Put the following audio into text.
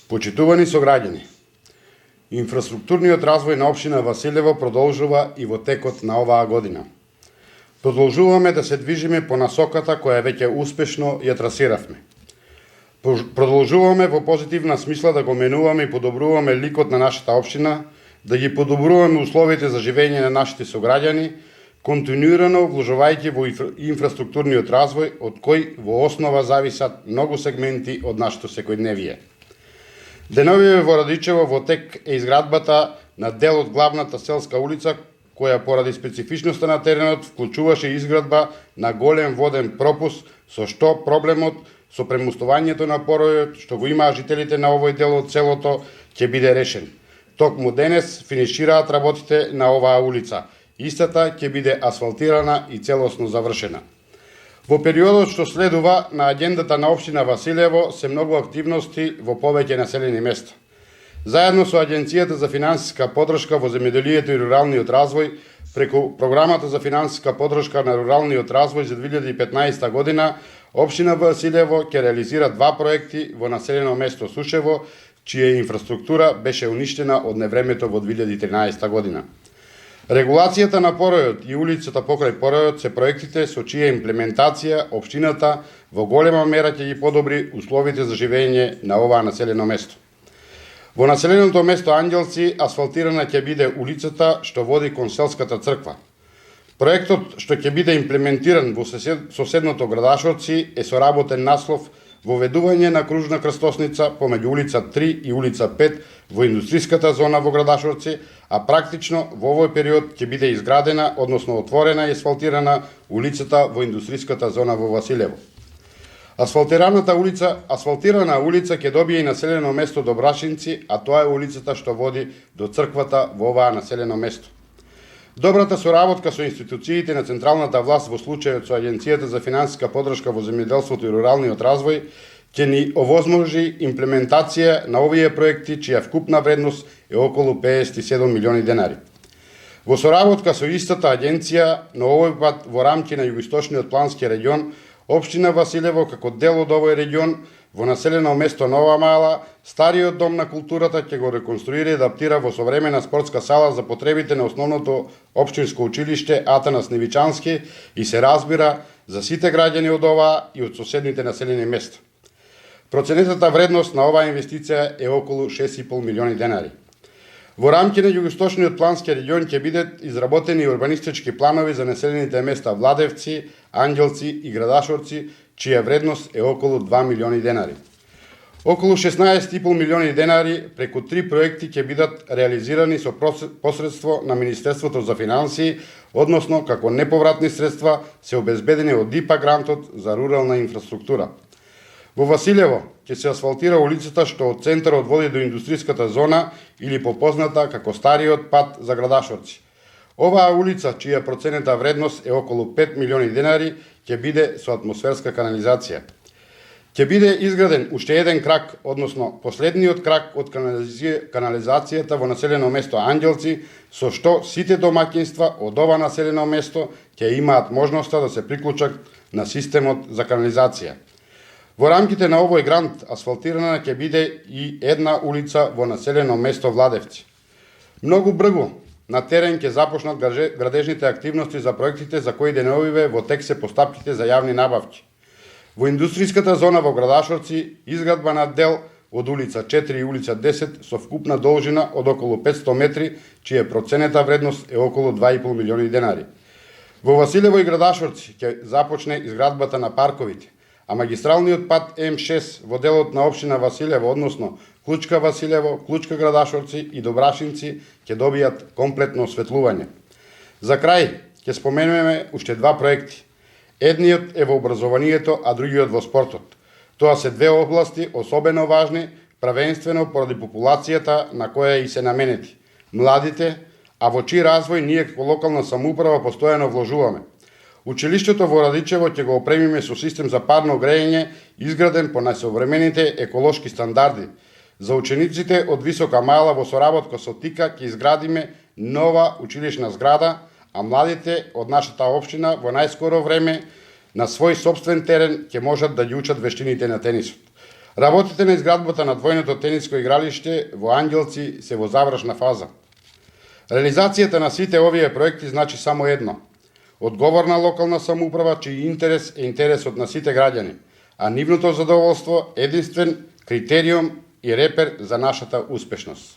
Почитувани сограѓани, инфраструктурниот развој на општина Василево продолжува и во текот на оваа година. Продолжуваме да се движиме по насоката која веќе успешно ја трасиравме. Продолжуваме во позитивна смисла да го менуваме и подобруваме ликот на нашата општина, да ги подобруваме условите за живење на нашите сограѓани, континуирано вложувајќи во инфраструктурниот развој, од кој во основа зависат многу сегменти од нашето секојдневие. Деновиве во Радичево во тек е изградбата на дел од главната селска улица, која поради специфичноста на теренот вклучуваше изградба на голем воден пропуст, со што проблемот со премустувањето на поројот што го имаа жителите на овој дел од селото ќе биде решен. Токму денес финишираат работите на оваа улица. Истата ќе биде асфалтирана и целосно завршена. Во периодот што следува на аģендата на општина Василево се многу активности во повеќе населени места. Заедно со Агенцијата за финансиска поддршка во земјоделието и руралниот развој, преку Програмата за финансиска поддршка на руралниот развој за 2015 година, општина Василево ќе реализира два проекти во населено место Сушево, чија инфраструктура беше уништена од невремето во 2013 година. Регулацијата на поројот и улицата покрај поројот се проектите со чија имплементација општината во голема мера ќе ги подобри условите за живење на оваа населено место. Во населеното место Ангелци асфалтирана ќе биде улицата што води кон селската црква. Проектот што ќе биде имплементиран во соседното Градашовци е соработен наслов воведување на кружна крстосница помеѓу улица 3 и улица 5 во индустриската зона во Градашовци, а практично во овој период ќе биде изградена, односно отворена и асфалтирана улицата во индустриската зона во Василево. Асфалтирана улица ќе добие и населено место Добрашинци, а тоа е улицата што води до црквата во оваа населено место. Добрата соработка со институциите на централната власт во случајот со Агенцијата за финансиска поддршка во земјоделството и руралниот развој ќе ни овозможи имплементација на овие проекти чија вкупна вредност е околу 57 милиони денари. Во соработка со истата агенција, на овој пат во рамки на југоисточниот плански регион, општина Василево како дел од овој регион во населено место Нова Мала, стариот дом на културата ќе го реконструира и адаптира во современа спортска сала за потребите на основното општинско училиште Атанас Невичански и се разбира за сите граѓани од оваа и од соседните населени места. Проценетата вредност на оваа инвестиција е околу 6,5 милиони денари. Во рамки на југоисточниот плански регион ќе бидат изработени урбанистички планови за населените места Владевци, Ангелци и Градашовци, чија вредност е околу 2 милиони денари. Околу 16,5 милиони денари преку 3 проекти ќе бидат реализирани со посредство на Министерството за финансии, односно како неповратни средства се обезбедени од ИПА грантот за рурална инфраструктура. Во Василево ќе се асфалтира улицата што од центарот води до индустриската зона или попозната како стариот пат за Градашовци. Оваа улица, чија проценета вредност е околу 5 милиони денари, ќе биде со атмосферска канализација. Ќе биде изграден уште еден крак, односно последниот крак од канализацијата во населено место Ангелци, со што сите домаќинства од ова населено место ќе имаат можноста да се приклучат на системот за канализација. Во рамките на овој грант асфалтирана ќе биде и една улица во населено место Владевци. Многу брзо на терен ќе започнат градежните активности за проектите за кои деновиве во тек се постапките за јавни набавки. Во индустриската зона во Градашовци изградба на дел од улица 4 и улица 10 со вкупна должина од околу 500 метри, чија проценета вредност е околу 2,5 милиони денари. Во Василево и Градашовци ќе започне изградбата на парковите, а магистралниот пат М6 во делот на општина Василево, односно Клучка Василево, Клучка Градашовци и Добрашинци ќе добијат комплетно осветлување. За крај ќе споменеме уште два проекти. Едниот е во образованието, а другиот во спортот. Тоа се две области особено важни, правенствено поради популацијата на која и се наменети младите, а во чиј развој ние како локална самоуправа постојано вложуваме. Училиштето во Радичево ќе го опремиме со систем за парно грејење, изграден по најсовремените еколошки стандарди. За учениците од Висока Мала во соработка со ТИКА ќе изградиме нова училишна зграда, а младите од нашата општина во најскоро време на свој сопствен терен ќе можат да ги учат вештините на тенисот. Работите на изградбата на двојното тениско игралиште во Ангелци се во завршна фаза. Реализацијата на сите овие проекти значи само едно: одговорна локална самоуправа чиј интерес е интересот на сите граѓани, а нивното задоволство единствен критериум и репер за нашата успешност.